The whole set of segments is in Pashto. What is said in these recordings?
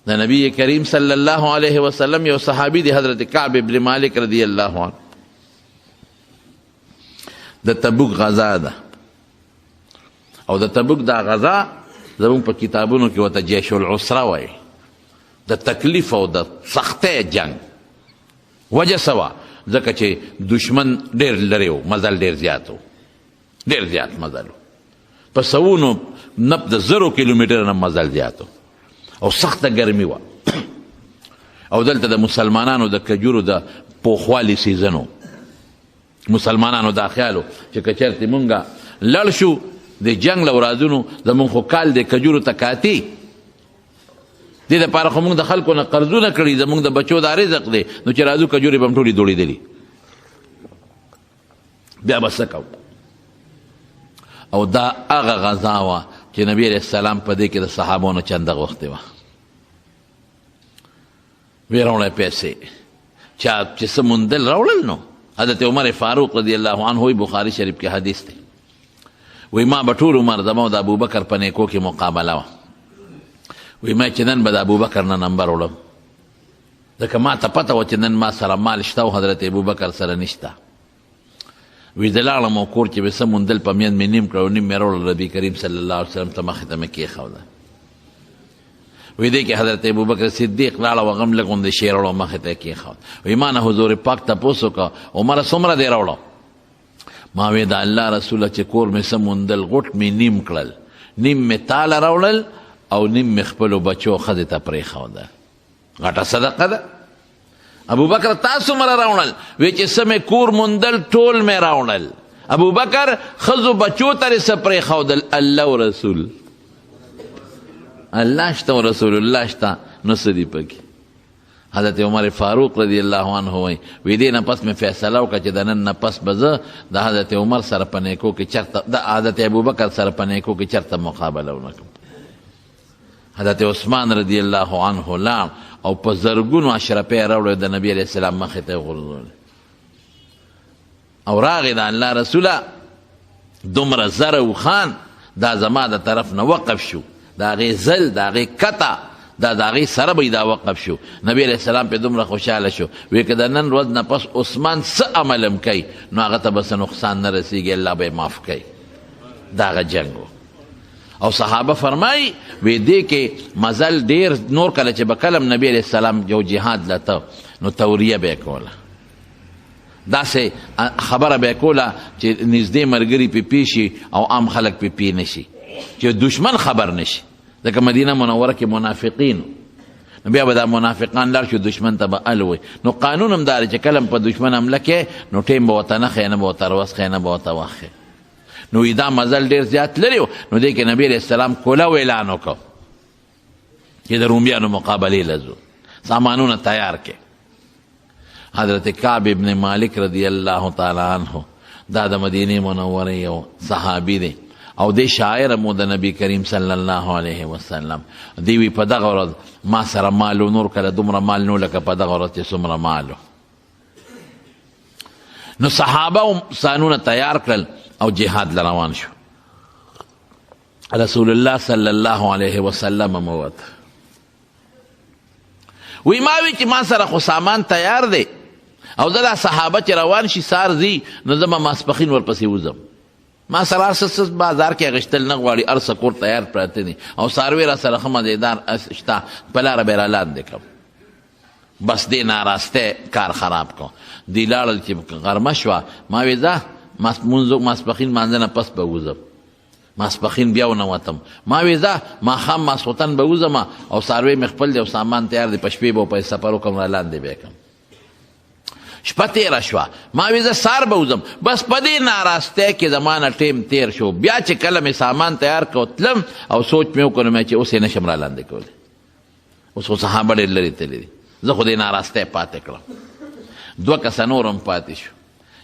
د نبی کریم صلی الله علیه وسلم یو صحابي دی حضرت کعب ابن مالک رضی الله عنه. د تبوک غزا ده او د تبوک دا غزا زموږ په کتابونو کې ورته جیش العسره وایي، د تکلیف او د سختۍ جنگ. وجه څه وه؟ ځکه چې دشمن ډېر لرې و، مزل ډېر زیات و، ډېر زیات مزل و، په سوونو نه د زرو کیلومیټر نه مزل زیات و او سخته ګرمي وه. او دلته د مسلمانانو د کجورو د پوخوالي سیزن و. مسلمانانو دا خیال و چې که چېرته مونږ لړ شو د جنګ له ورځونو زمونږ خو کال د کجورو ته کاتي، دې دپاره خو مونږ د خلکو نه قرضونه کړي، زمونږ د بچو دا رزق دی، نو چې راځو کجورې به م ټولې دوړېدلي، بیا به څه کوو؟ او دا هغه غذا وه چې نبی علیه السلام په دې کې د صحابانو چنده غوښتې وه. ویې راوړی پیسې، چا چې څه موندل راوړل. نو حضرت عمر فاروق رضی الله عنه وی بخاري شریف کې حدیث دی، وی ما به ټول عمر زما د ابوبکر په نیکو کې مقابله وه. وی ما چې نن به د ابوبکر نه نمبر وړم، ځکه ما ته پته وه چې نن ما سره مال شته او حضرت ابوبکر سره نشته. وی د لاړم او کور کې به څه موندل په میند مې نیم کړه او نیم مې راوړل، نبي کریم صلی الله علیه وسلم ته مخې ته مې کېښوده. وی دی کې حضرت ابوبکر صدیق لاړه او هغه هم لږ غوندې شی راوړه مخې ته یې کېښود. وی ما نه حضور پاک تپوس وکړه عمره څومره دی راوړه؟ ما وی د الله رسوله چې کور مې څه موندل غوټ مې نیم کړل، نیم مې تاله راوړل او نیم مې خپلو بچو ښځې ته پرېښوده. غټه صدقه ده. ابوبکر تا څومره راوړل؟ وی چې څه مې کور موندل ټول مې راوړل. ابوبکر ښځو بچو ته یې څه پرېښودل؟ الله او رسول. الله شته او رسول الله شته، نو څه دي پکې؟ حضرت عمر فاروق رضی الله عنه وایي وی دې نه پس مې فیصله وکړه چې د نن نه پس به زه د حضرت عمر سره په نیکو کې چېرته د حضرت ابوبکر سره په نیکو کې چېرته مقابله ونه کړم. حضرت عثمان رضی الله عنه لاړ او په زرګونو اشرفې یې راوړې د نبي علیه السلام مخې ته یې غورځولې او راغې د الله رسوله دومره زر او خان دا زما د طرف نه وقف شو، د هغې زل د هغې کته دا د هغې سره به دا وقف شو. نبی علیه السلام پې دومره خوشحاله شو، وی که د نن ورځ نه پس عثمان څه عمل هم کوي نو هغه ته به څه نقصان نه رسېږي، الله به یې معاف کوي. دا هغه جنګ و. او صحابه فرمایي وی دې کې مزل ډېر نور کله چې به کله نبی علیه السلام یو جهاد لته نو توریه به یې کوله، داسې خبره به یې کوله چې نږدې ملګري پې پی شي او عام خلک پې پی نه شي، چې دشمن خبر نه شي. ځکه مدینه منوره کې منافقین، نو بیا به دا منافقان لاړ شو دشمن ته به الوی. نو قانون هم دا دی چې کله په دشمن حمله کې نو ټیم به ورته نه ښیې، نه به ورته روسخې، نه به ورته وښې. نو دا مزل ډېر زیات لري و. نو دې کې نبي علیه السلام کولو اعلان وکړ چې د رومیانو مقابلې له ځو، سامانونه تیار کړې. حضرت کعب ابن مالک رضی الله تعالی عنه دا د مدینې منورې یو صحابي دی او دی شاعر مو د نبی کریم صلی الله علیه وسلم. دی وی په دغه ورځ ما سره مالو نور کله دومره مال نو لکه په دغه ورځ چې څومره مالو. نو صحابه سانونه تیار کړل او جهاد لروان شو. رسول الله صلی الله علیه وسلم موت وی ما وی چې ما سره خو سامان تیار دی او زه دا صحابه چې روان شي سار ځي نو زه به ماسپښین ورپسې وځم. ما سره هر څه بازار کې اخیستل نه غواړي، هر څه کور تیار پراته دي او څاروي را سره ښه مزېدار شته، په لاره به یې رالاندې کړم. بس دې ناراستی کار خراب کړو. دی لاړل چې غرمه شوه، ما وی ځه ماسپښین مانځه نه پس به وځم. ماسپښین بیا ونوتم. ما وی ځه ماښام ماسخوتن به وځم او څاروی مې خپل دی او سامان تیار دی، په شپې به په سفر وکړم رالاندې به یې کړم. شپه تیره شوه، ما وی زه سار به وځم. بس په دې ناراستی کې زما نه ټیم تیر شو. بیا چې کله مې سامان تیار کړ تلم او سوچ مې وکړ چې اوس یې نشم رالاندې کولی، اوس خو صحابه ډېر لرې تللي دي، زه خو دې ناراستی پاتې کړم. دوه کسه نور هم پاتې شو،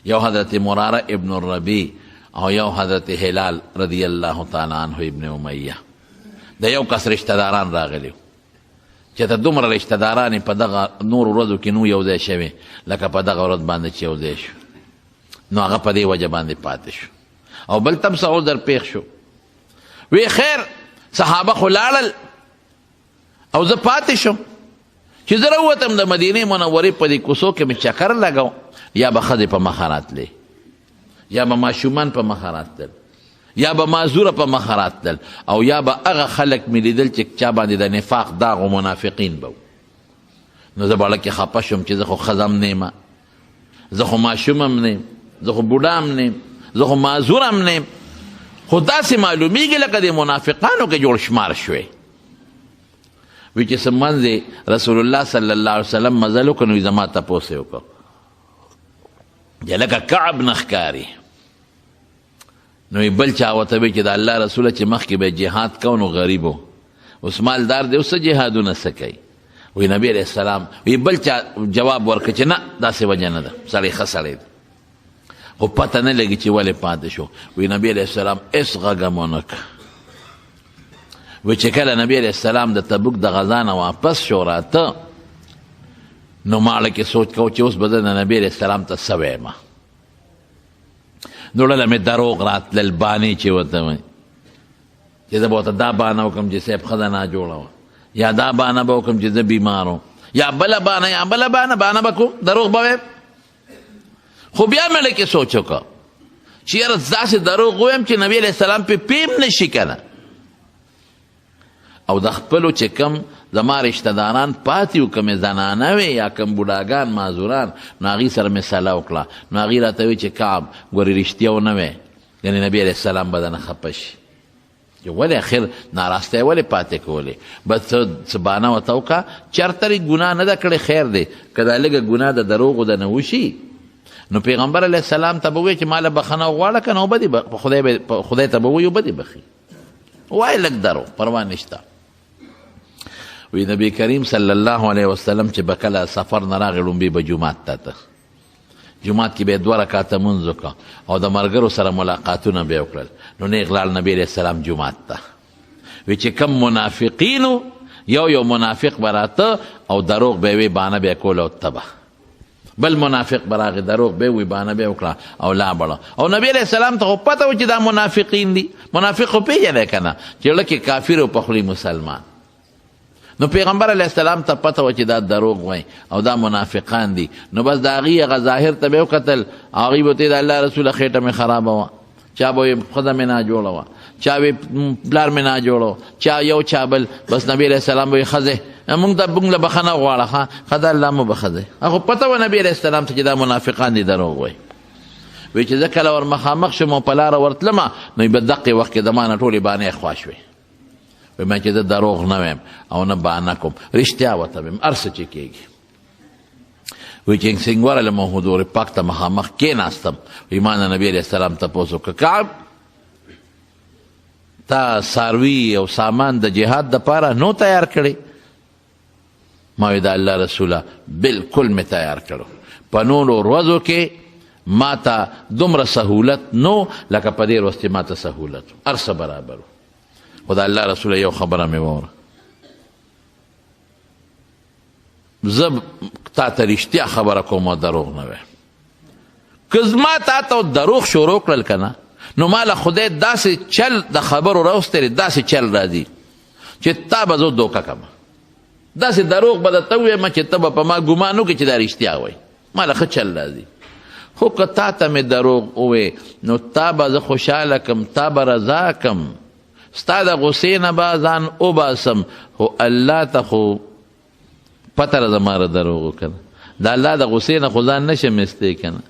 یو حضرت مراره ابن الربیع او یو حضرت هلال رضی الله تعالی عنه ابن امیه. د یو کس رشته داران راغلي چې ته دومره رشته داران په دغه نور ورځو کې نو یو ځای شوي لکه په دغه ورځ باندې چې یو ځای شو، نو هغه په دې وجه باندې پاتې شو او بل تم څه عذر پېښ شو. وی خیر صحابه خو لاړل او زه پاتې شم چې زه راووتم د مدینې منورې په دې کوڅو کې مې چکر لګو، یا به ښځې په مخه راتلې، یا به ماشومان په مخه راتلل، یا به معذوره په مخه راتلل، او یا به هغه خلک مې لیدل چې چا باندې د نفاق داغ و منافقین به. نو زه به لکې خفه شم چې زه خو ښځه هم نه یم، زه خو ماشوم هم نه یم، زه خو بوډا هم نه یم، زه خو معذور هم نه یم. خو داسې معلومیږي لکه د منافقانو کې جوړ شمار شوی وی چې څه منځ رسول الله صلی الله علیه وسلم مزل وکړ، نو زما تپوس یې وکړ چې لکه کعب نه ښکاري. نو بل چا ورته وی چې د الله رسوله چې مخکې به جهاد کو نو غریب و، اوس مالدار دی، اوس جهادونه څه کوي؟ وی نبی علیه السلام وی بل چا جواب ورکړ چې نه داسې وجه نه ده، سړی ښه سړی دی. خو پته نه لګي چې ولې پاتې شو. وی نبی علیه السلام هېڅ غږ هم ونه کړ. وی چې کله نبی علیه السلام د تبوک د غزا نه واپس شو راته، نو ماړه کې سوچ کو چې اوس به زه د نبی علیه السلام ته څه ویمه. نو ډله مې دروغ راتلل، بانې چې ورته وایي چې زه به ورته دا بانه وکړم چې صاحب ښځه ناجوړه وه، یا دا بانه به وکړم چې زه بیمار وم، یا بله بانه یا بله بانه به کوم، دروغ به ویم. خو بیا مې لکې سوچ وکړه چې یاره داسې دروغ ویم چې نبی علیه السلام پې پیم نشي که نه. او د خپلو چې کم زما رشته داران پاتې وو، کمې زنانه وې یا کم بوډاګان معذوران، نو هغې سره مې صله وکړه. نو هغې راته وی چې کعب ګورې رښتیا ونه وی، یعنې نبي علیه السلام به درنه خفه شي چې ولې اخر ناراستی ولې پاتې کولې. بس څه بانه ورته وکړه، چېرته یې ګناه نه ده کړې، خیر دی که دا لږه ګناه د دروغو د نه وشي. نو پیغمبر علیه السلام ته به ووایي چې ماله بخښنه وغواړه که نه، خدای ته به ووایي اوبه دې بخي، وایي لږ دروغ پروا نشته. وی نبی کریم صلی الله علیه وسلم چې به کله سفر نه راغی لومبي به جومات ته جومات کې به یې 2 رکعته مونځ وکړه او د ملګرو سره ملاقاتونه به یې وکړل. نو نیغ لاړ نبی علیه السلام جومات ته. وی چې کم منافقینو یو منافق به راته او دروغ به یې وی، بانه به یې کوله او تبه، بل منافق به راغی دروغ به یې وی، بانه به یې وکړه او لا بړه. او نبی علیه السلام ته خو پته و چې دا منافقین دي. منافق خو پېژنې که نه چې زړه کې کافر او په خولې مسلمان. نو پیغمبر علیه السلام ته پته و چې دا دروغ وایي او دا منافقان دي. نو بس د هغې هغه ظاهر ته به یې وکتل، هغوی به ورته د الله رسوله خېټه مې خرابه وه، چا به وایي ښځه مې ناجوړه وه، چا وایي پلار مې ناجوړه وه، چا یو چا بل. بس نبي علیه السلام به وایي ښځې مونږ له بخښنه غواړه، ښه دا الله مو بخښه. هغه پته وه نبي علیه السلام ته چې دا منافقان دي دروغ وایي. وایي چې زه کله ور مخامخ شم او په لاره ورتلمه، نو په دقې وخت کې د ما نه ټولې بانې خوا شوې. وی چې زه دروغ نه ویم او نه بانه کوم، رښتیا ورته ویم هر څه چې کېږي. وی چې څنګه له مو حضور پاک ته مخامخ کېناستم، وی ما نه نبي علیه السلام تپوس وکړه، کعب تا څاروي او سامان د جهاد دپاره نو تیار کړی؟ ما وی د الله رسوله بلکل مې تیار کړو، په نورو ورځو کې ما ته دومره سهولت نو لکه په دې ورځ چې ما ته سهولت هر څه برابر و. خو د الله رسوله یو خبره مې واوره، زه تا ته رښتیا خبره کوم او دروغ نه ویم. که زما تا ته دروغ شروع کړل که نه، نو ما له خدای داسې چل د خبرو راوستلی، داسې چل راځي چې تا به زه دوکه کړم، داسې دروغ به درته ووایم چې ته به په ما ګمان وکړې چې دا رښتیا وایي. ما له ښه چل راځي. خو که تا ته مې دروغ ووایې، نو تا به زه خوشحاله کړم، تا به رضا کړم، ستا د غصې نه به ځان وباسم. خو الله ته خو پته ده زما دروغ که نه، د الله د غصې نه خو ځان نشم ایستی که نه،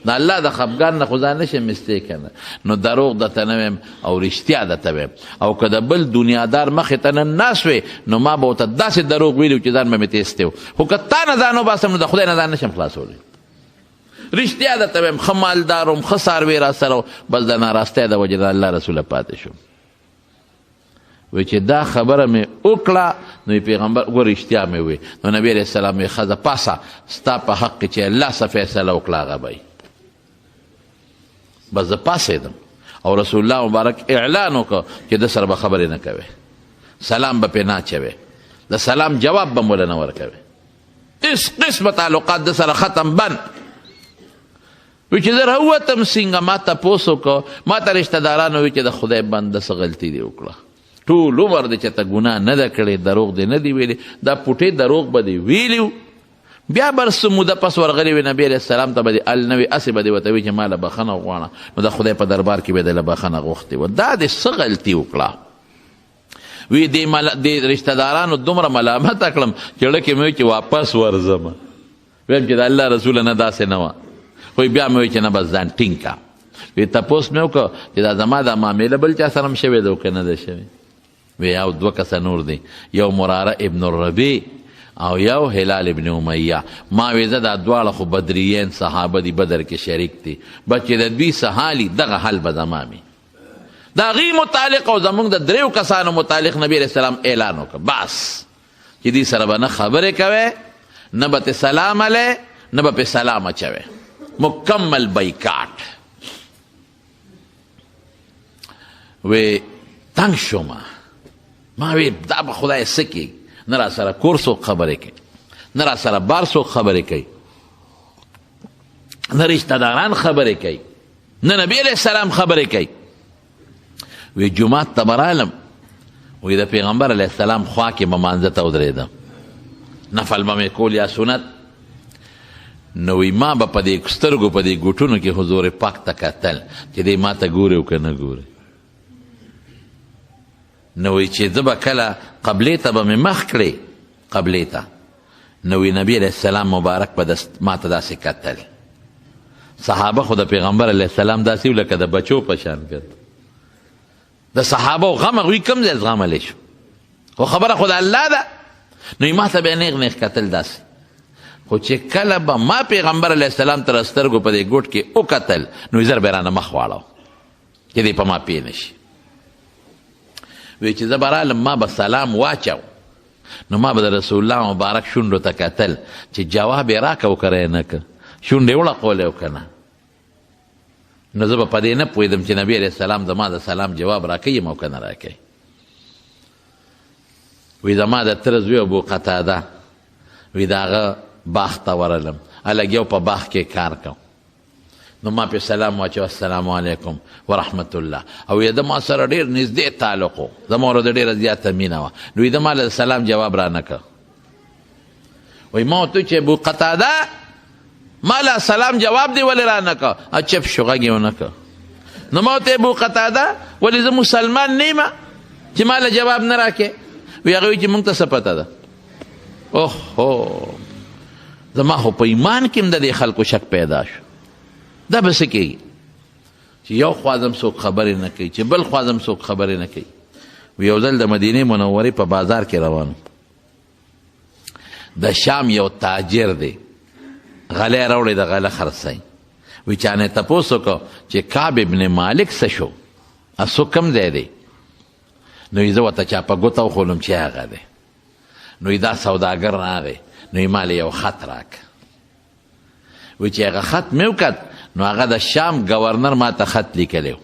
د الله د خفګان نه خو ځان نشم ایستی که نه. نو دروغ درته نه ویم او رښتیا درته ویم. او که د بل دنیادار مخې ته نن ناست وې، نو ما به ورته داسې دروغ ویلي چې ځان به مې تیستی و. خو که تا نه ځان وباسم، نو د خدای نه ځان نشم خلاصولی. رښتیا درته ویم، ښه مالدار وم، ښه څاروی را سره و، بس د ناراستی د وجې د الله رسوله پاتې شوم. وی چې دا خبره مې وکړه، نو پیغمبر ګوره رښتیا مې وی. نو نبی علیه السلام وی ښځه پاسه ستا په حق کې چې الله څه فیصله وکړه هغه به وي. بس زه پاسېدم او رسول الله مبارک اعلان وکړه چې د سره به خبرې نه کوې، سلام به پې نه اچوې، د سلام جواب به موله نه ورکوې، هېڅ قسمه تعلقات د سره ختم بند. وی چې زه راووتم څنګه ما تپوس وکړه، ما ته رشته دارانو وی چې د خدای بنده څه غلطي دې وکړه، ټول عمر دی چې ته ګناه نه ده کړې، دروغ دی نه دی ویلی، دا پوټې دروغ به دی ویلي و. بیا بر څه موده پس ورغلی وي نبي علیه السلام ته به دې ال نه وي، هسې به دې ورته وي چې ما له بخښنه غواړه، نو د خدای په دربار کې به دې له بخښنه غوښتې وه. دا دې څه غلطي وکړه؟ وی دې رشته دارانو دومره ملامته کړم چې زړه کې مې وي چې واپس ورځم، ویم چې د الله رسوله نه داسې نه وه، خو بیا مې وی چې نه بس ځان ټینګ کا. وی تپوس مې وکړه چې دا زما دا معامله بل چا سره هم شوې ده که نه ده شوې؟ وی یو دوه کسه نور دی، یو مراره ابن الربیع او یو هلال ابن امیه. ما وی زه دا دواړه خو بدریین صحابه دي، بدر کې شریک دي، بس چې د دوی څه حالي دغه حل به زما وي. د هغوی متعلق او زمونږ د دریو کسانو متعلق نبي علیه السلام اعلان وکړه بس چې دې سره به نه خبرې کوې، نه به ته سلام علی، نه به پې سلام اچوې، مکمل بایکاټ. وی تنگ شوم، ما وی دا به خدای څه کوي، نه را سره کور څوک خبرې کوي، نه را سره بار څوک خبرې کوي، نه رشته داران خبرې کوي، نه نبي علیه السلام خبرې کوي. وی جمعات ته به رالم، وی د پیغمبر علیه السلام خوا کې به مانځه ته ودرېدم، نفل به مې کول یا سنت. نو وی ما به په دې سترګو په دې ګوټونو کې حضور پاک ته کتل چې دی ما ته ګوري او که نه ګوري. نو وی چې زه به کله قبلې ته به مې مخ کړې، قبلې ته، نو وی نبي علیه السلام مبارک به ما ته داسې کتل. صحابه خو د پیغمبر علیه السلام داسې و لکه د بچو په شان کړ. د صحابه غم هغوی کوم ځای زغملی شو، خو خبره خو د الله ده. نو ما ته به یې نیغ نیغ کتل داسې. خو چې کله به ما پیغمبر علیه السلام ته سترګو په دې ګوټ کې وکتل، نو زر به رانه مخ واړو چې دی په ما پوه نه شي. وی چې زه به رالم ما به سلام واچو، نو ما به د رسول الله مبارک شونډو ته کتل چې جواب یې راکه او که یې نه که، شونډې وړقولی او که نه. نو زه به په دې نه پوهېدم چې نبي علیه السلام زما د سلام جواب راکوي او که نه راکوي. وی زما د تره زوی ابو قتاده، وی د هغه باغ ته ورغلم، هلګ یو په باغ کې کار کوم. نو ما پې سلام واچو، السلام علیکم ورحمت الله. او یې د ما سره ډېر نږدې تعلق و، زما ورته ډېره زیاته مینه وه. نو یې د ما له سلام جواب را نه کړ. وی ما ورته چې ابو قتاده ما له سلام جواب دی ولې را نه کړ؟ چپ شو، غږ یې ونه کړ. نو ما ورته ابو قتاده ولې زه مسلمان نه یم چې ما له جواب نه راکې؟ وی هغه وی چې موږ ته څه پته ده؟ اوهو، زما خو په ایمان کې هم د دې خلکو شک پیدا شو. دا به څه کېږي چې یو خوا زم څوک خبرې نه کوي، چې بل خوا زم څوک خبرې نه کوي. یو ځل د مدینې منورې په بازار کې روان، د شام یو تاجر دی، غلی راوړی د غله خرڅی. وی چا نه تپوس وکړو چې کعب ابن مالک څه شو، څو کم ځای دی؟ نو یې زه ورته چا په ګوته وښولم چې هغه دی. نو دا سوداګر راغی، نو یې ماله یو خط راکړه. وی چې هغه خط مې وکت، نو هغه د شام گورنر ما ته خط لیکلی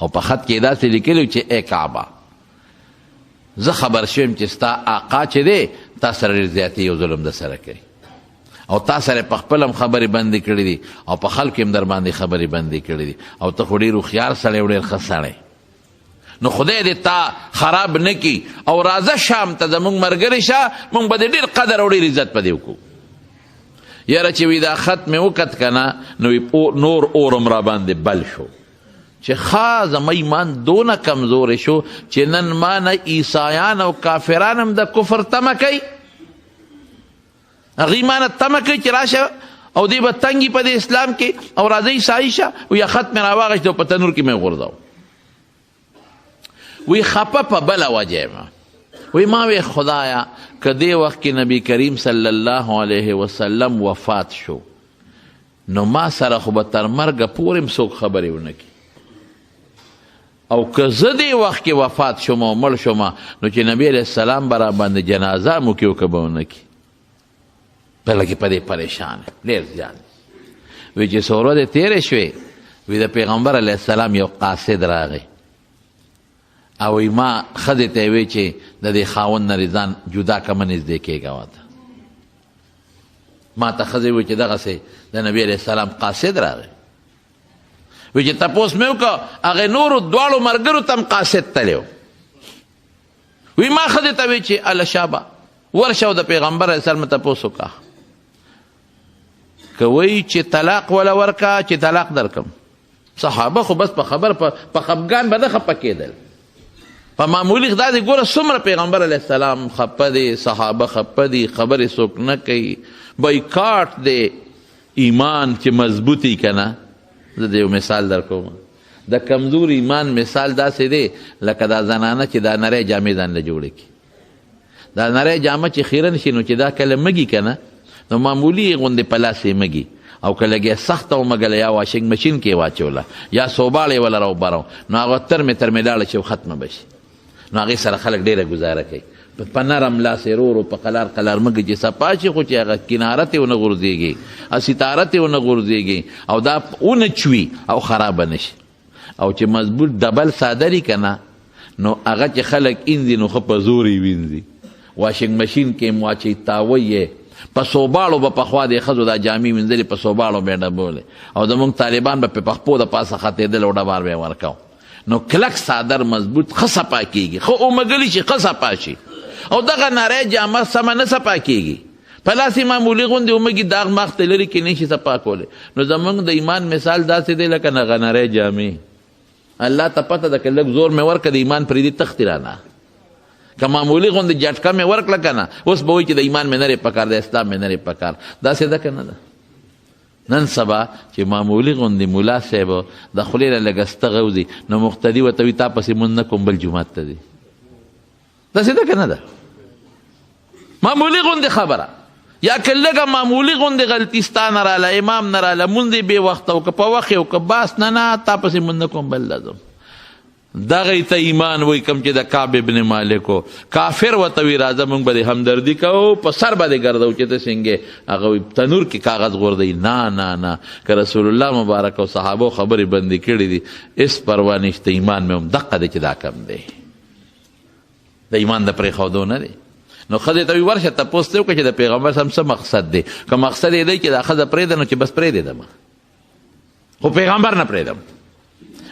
او په خط کې داسې لیکلی چې ای کعبه، زه خبر شویم چې ستا آقا چې دی تا سره ډېر زیاتې او ظلم در سره کوي، او تا سره په خپل هم خبرې بندې کړي دي او په خلکو هم در باندې خبرې بندې کړي دي، او ته خو ډېر هوښیار سړی او ډېر ښه سړی. نو خدای دې تا خراب نه کي، او راځه شام ته زمونږ ملګری شه، مونږ به دې ډېر قدر او ډېر عزت په دې وکړو. یاره چې وی دا خط مې وکت که نه، نو نور اورم را باندې بل شو چې ښه زما ایمان دونه کمزوری شو چې نن ما نه عیسایان او کافران هم د کفر تمه کوي. هغوی ما نه تمه کوي چې راشه او دی به تنګي په دې اسلام کې، او راځه عیسایي شه. وی خط مې راواغېست او په تنور کې مې غورځاو. وی خپه په بله وجه یم. وی ما وی خدایا که دې وخت کې نبی کریم صلی الله علیه وسلم وفات شو، نو ما سره خو به تر مرګه پورې هم څوک خبرې ونه کړي، او که زه دې وخت کې وفات شوم او مړ شوم، نو چې نبی علیه السلام به را باندې جنازه مو کړي او که به ونه کړي. بله کې په دې پریشان ډېر زیات. وی چې څو ورځې تېرې شوې، وی د پیغمبر علیه السلام یو قاصد راغی او ما ښځې ته یې وی چې د دې خاوند نه ځان جدا که مه نږدې کېږه ورته. ما ته ښځې وی چې دغسې د نبي علیه السلام قاصد راغی. وی چې تپوس مې وکړه، هغې نورو دواړو ملګرو ته هم قاصد تلی و، وی ما ښځې ته وی چې اله شابه ورشه او د پیغمبر علیه السلام تپوس وکړه که وی چې طلاق وله ورکه چې طلاق درکم. صحابه خو بس په خبر په خفګان به نه خفه کېدل، په معمولي دا دی ګوره څومره پیغمبر علیه السلام خفه دی، صحابه خفه دي، خبرې څوک نه کوي، بایکاټ دی. ایمان چې مضبوطی که نه، زه د یو مثال در کوم، د کمزور ایمان مثال داسې دی لکه دا زنانه چې دا نری جامې ځان له جوړې کړي. دا نری جامه چې خیرن شي نو چې دا کله مږي که نه نو معمولي غوندې په لاس یې مږي، او که لږې سخته ومږله یا واشنګ مشین کې یې واچوله یا صوباړ یې وله راوبرو نو هغه ترمې لاړه چې ختمه به شي. نو هغې سره خلک ډېره ګزاره کوي، په نرم لاس یې رو په قلار قلار مږي چې صفا شي، خو چې هغه کناره تې ونه غورځېږي او ستاره تې ونه غورځېږي او دا ونه چوي او خرابه نه شي. او چې مضبوط ډبل صادري که نه نو هغه چې خلک انځي نو ښه په زور یې وینځي. واشنګ مشین کې یې واچوي، تاوی یې په صوباړو به پخوا د ښځو دا جامې وینځلې په صوباړو به یې ډبولې، او زمونږ طالبان به په پخپو د پاسه ختېدل او ډبار به یې ورکو. نو کلک صادر مضبوط ښه صفا کېږي، ښه اومږلي شي، ښه صفا شي. او دغه نری جامه سمه نه صفا کېږي، په لاس یې معمولي غوندې اومږي، داغ ماغ ته لرې کې نه شي صفا کولی. نو زمونږ د ایمان مثال داسې دی لکه هغه نری جامې. الله ته پته ده که لږ زور مې ورکړه د ایمان پرېږدي تختې رانه، که معمولي غوندې جټکه مې ورکړه که نه اوس به وایي چې د ایمان مې نرې پکار د اسلام مې نرې پکار. داسې ده که نه ده؟ نن سبا چې معمولي غوندې ملا صاحب د خولې نه لږ استغه وځي نو مقتدي ورته وي تا پسې مونځ نه کوم بل جومات ته ځي. داسې ده که نه ده؟ معمولي غوندې خبره یا که لږه معمولي غوندې غلطي ستا نه راله، امام نه راله، مونځ یې بې وخته او که په وخت یې او که باس نه تا پسې مونځ نه کوم بل لازم. دغه ته ایمان وای کوم چې د کعب ابن مالک و کافر ورته وي راځه موږ به د همدردي کوو په سر به دې ګرځو چې ته څنګه هغه تنور کې کاغذ غورځوي. نه نه نه، که رسول الله مبارک او صحابو خبرې بندې کړي دي هېڅ پروا نشته. ایمان مې هم دقه دی چې دا کم دی، د ایمان د پرېښودو نه دی. نو ښځې ته وي ورشه تپوس ته وکړه چې د پیغمبر صاحب څه مقصد دی. که مقصد یې دی چې دا ښځه پرېږده نو چې بس پرېږدم، خو پیغمبر نه پرېږدم،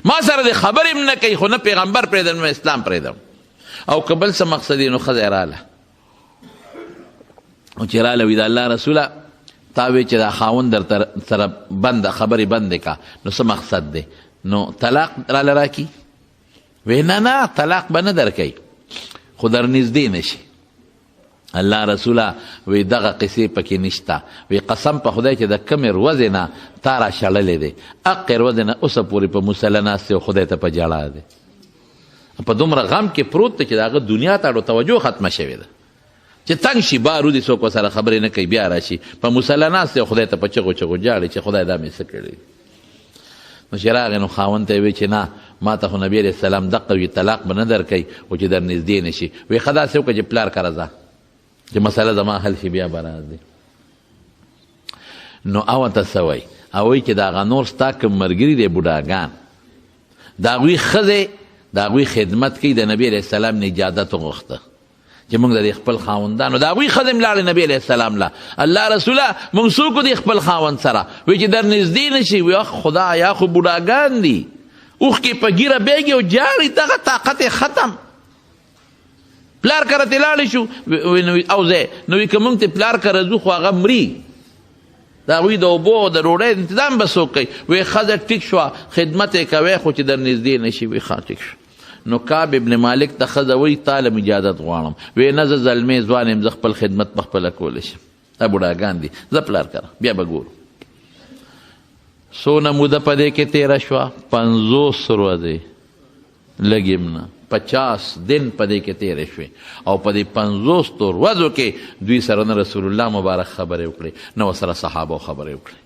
ما سره د خبرې هم نه کوي خو نه پیغمبر پرېږدم نو اسلام پرېږدم. او که بل څه مقصد یې نو ښځه راله او چې راله وي د الله رسوله تا وی چې دا خاوند در سره بند خبرې بندې کا نو څه مقصد دی؟ نو طلاق راله راکي؟ وی نه نه طلاق به نه در کوي خو در نږدې نشي. الله رسوله وی دغه قصې پکې نشته. وی قسم په خدای چې د کمې ورځې نه تا را شړلې دی هغې ورځې نه اوسه پورې په مصله ناست دی او خدای ته په ژړا دی، په دومره غم کې پروت دی چې د هغه دنیا ته توجه ختمه شوې ده چې تنګ شي بار ودي څوک ورسره خبرې نه کوي، بیا راشي په مصله ناست دی او خدای ته په چغو چغو ژاړي چې خدای دا مې څه کړي. نو چې راغی نو خاوند ته یې وی چې نه ما ته خو نبي علیه السلام دقه وي طلاق به نه درکوي او چې در نږدې نه شي. وی ښه داسې وکړه چې پلار کره ځه چې مسله زما حل شي بیا به راځي. نو او ته څه وایي؟ او چې د هغه نور ستا کوم ملګري دی بوډاګان د هغوی ښځې د هغوی خدمت کوي، د نبي علیه السلام نه اجازت وغوښته چې موږ د خپل خاوندانو د هغوی ښځې هم لاړې نبي علیه السلام له الله رسوله موږ څوک د خپل خاوند سره وایي چې در نږدې نه شي. وی خدا یا خو بوډاګان دي اوښکې په ږیره بیږي او جاړي دغه طاقت یې ختم. پلار کره ته لاړې شو او ځای نو وي که موږ ته پلار کره ځو خو هغه مري، د هغوی د اوبو او د ډوډۍ انتظام به څوک کوي. وی ښځه ټیک شوه خدمت یې کوی خو چې در نږدې نه شي. وی ښه ټیک شو. نو کعب ابن مالک ته ښځه وایي تا له اجازت غواړم. وی نه زه زلمی ځوان یم زه خپل خدمت پخپله کولی شم، دا بوډاګان دي زه پلار کره بیا به ګورو. څونه موده په دې کې تېره شوه؟ 50 ورځې لږ یم نه 50 دن په دې کې تېرې شوې او په دې 50 ورځو کې دوی سره نه رسول الله مبارک خبرې وکړې نه ورسره صحابو خبرې وکړې،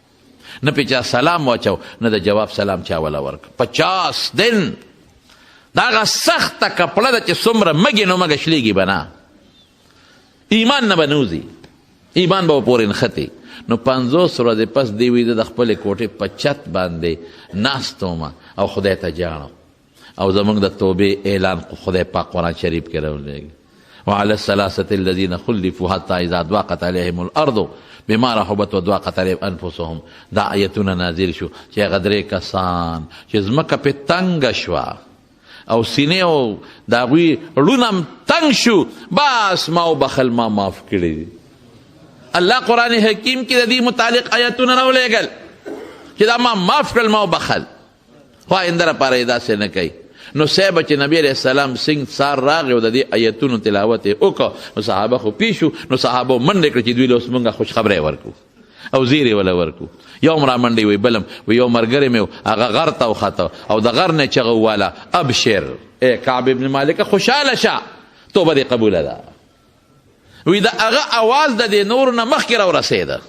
نه پې چا سلام واچو نه د جواب سلام چا وله ورکړ. 50 دن دا هغه سخته کپړه ده چې څومره مږې نو مږه شلېږي به نه، ایمان نه به نوځي، ایمان به پورې نښتې. نو 50 ورځې پس دی وي د خپلې کوټې په چت باندې ناست ومه او خدای ته جاړم او زمونږ د توبې اعلان خدای پاک قرآن شریف کې راولېږي وعلى الثلاثة الذين خلفوا حتى اذا ضاقت عليهم الارض بما رحبت وضاقت عليهم انفسهم. دا آیتونه نازل شو چې هغه 3 کسان چې ځمکه پې تنګه شوه او سینې او د هغوی ړونه تنګ شو، بس ما وبخل، ما معاف کړي دي. الله قرآن حکیم کې د دې متعلق آیتونه راولېږل چې دا ما معاف کړل، ما وبخل. خو آینده لپاره یې داسې نه کوي. نو صاحب چې نبی علیہ السلام سنگ سار راغی او د دې آیتونو تلاوت یې وکړه، نو صحابه خو پیشو، نو صحابه منډې کړه چې دوی له اوس مونږ خوش خبری ورکو او زیرې وله ورکو. یو را منډې وی بلم وی یو ملګری مې هغه غر ته وخته او د غر نه چغه وواله ابشر ای کعب ابن مالک خوشحاله شه، توبه دې قبوله ده. وی د هغه اواز د دې نورو نه مخکې راورسېده،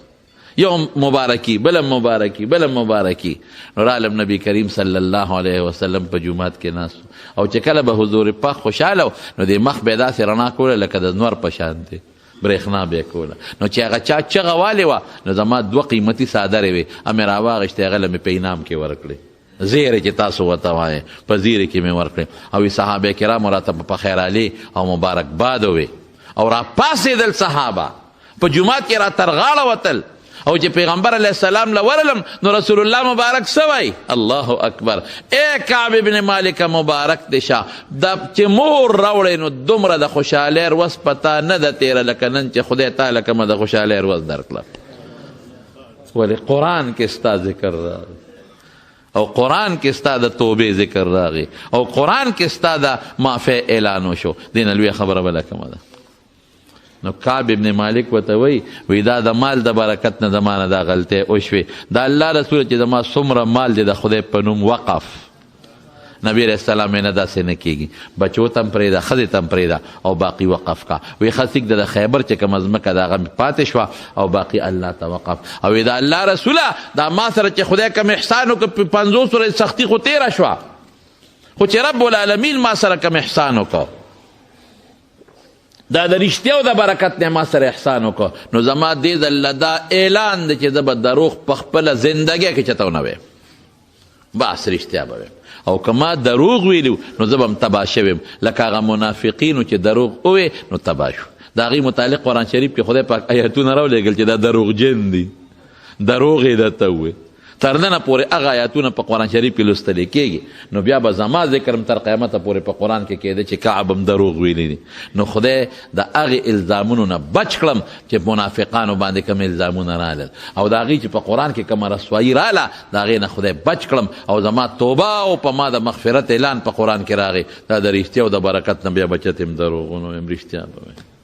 یو مبارکی بلم مبارکی بلم مبارکی. نو رالم نبی کریم صلی الله علیه وسلم په جومات کې ناست او چې کله به حضور پاک خوشحاله و نو د مخ به یې داسې رڼا کوله لکه د نور په شان دی، برېښنا به یې کوله. نو چې هغه چا چغه والې وه نو زما 2 قیمتي څادرې وې، مې راواغېستې، هغه له مې په انعام کې ورکړې، زیرې چې تاسو ورته وایې په زیرې کې مې ورکړې. او صحابه کرامو راته په خیرعلي او مبارکباد وې او را پاسېدل صحابه په جومات کې را تر غاړه وتل. او چې پیغمبر علیه السلام لورلم نو رسول الله مبارک سوی الله اکبر، ای کعب ابن مالک مبارک دې شه، چې مور راوړی نو دومره د خوشحالۍ روز پتا نه ده تېره لکه نن چې خدای تعالی کومه د خوشحالۍ روز درکړه. ولې قرآن کې ستا ذکر راغی او قرآن کې ستا د توبې ذکر راغی او قرآن کې ستا د معافی اعلان وشو. دې نه لویه خبره بله کومه ده. نو کعب ابن مالک ورته وی دا د مال د برکت نه زما نه دا غلطۍ وشوې، د الله رسول چې زما څومره مال دی د خدای په نوم وقف. نبی علیہ السلام نه داسې نه کېږي، بچو ته هم پرېږده، ښځې ته هم پرېږده او باقي وقف کا. وی خصیک د خیبر چې کومه ځمکه د هغه پاتې شوه او باقي الله ته وقف. او د الله رسوله دا ما سره چې خدای کوم احسان وکړ، 50 ورځې سختي خو تېره شوه، خو چې رب العالمین ما سره کوم احسان وکړ، دا د رښتیا او د برکت نه ما سره احسان وکړو، نو زما دې ځل دا اعلان دی چې زه به دروغ په خپله زندګۍ کې چاته ونه ویم، بس رښتیا به ویم. او که ما دروغ ویلو نو زه به هم تباه شویم، لکه هغه منافقینو چې دروغ ووی نو تباه شو. د هغې متعلق قرآن شریف کې خدای پاک آیتونه راولېږل چې دا دروغجن دي، دروغ یې درته ووی. تر ننه پورې هغه آیاتونه په قرآن شریف کې لوستلی کېږي، نو بیا به زما ذکر هم تر قیامته پورې په قرآن کې کېده چې کعب هم دروغ ویلی دي. نو خدای د هغې الزامونو نه بچ کړم چې منافقانو باندې کوم الزامونه رالل او د هغې چې په قرآن کې کومه رسوایي راله د هغې نه خدای بچ کړم او زما توبه او په ما د مغفرت اعلان په قرآن کې راغی. دا د رښتیا او د برکت نه بیا بچت یم دروغونو یم رښتیا به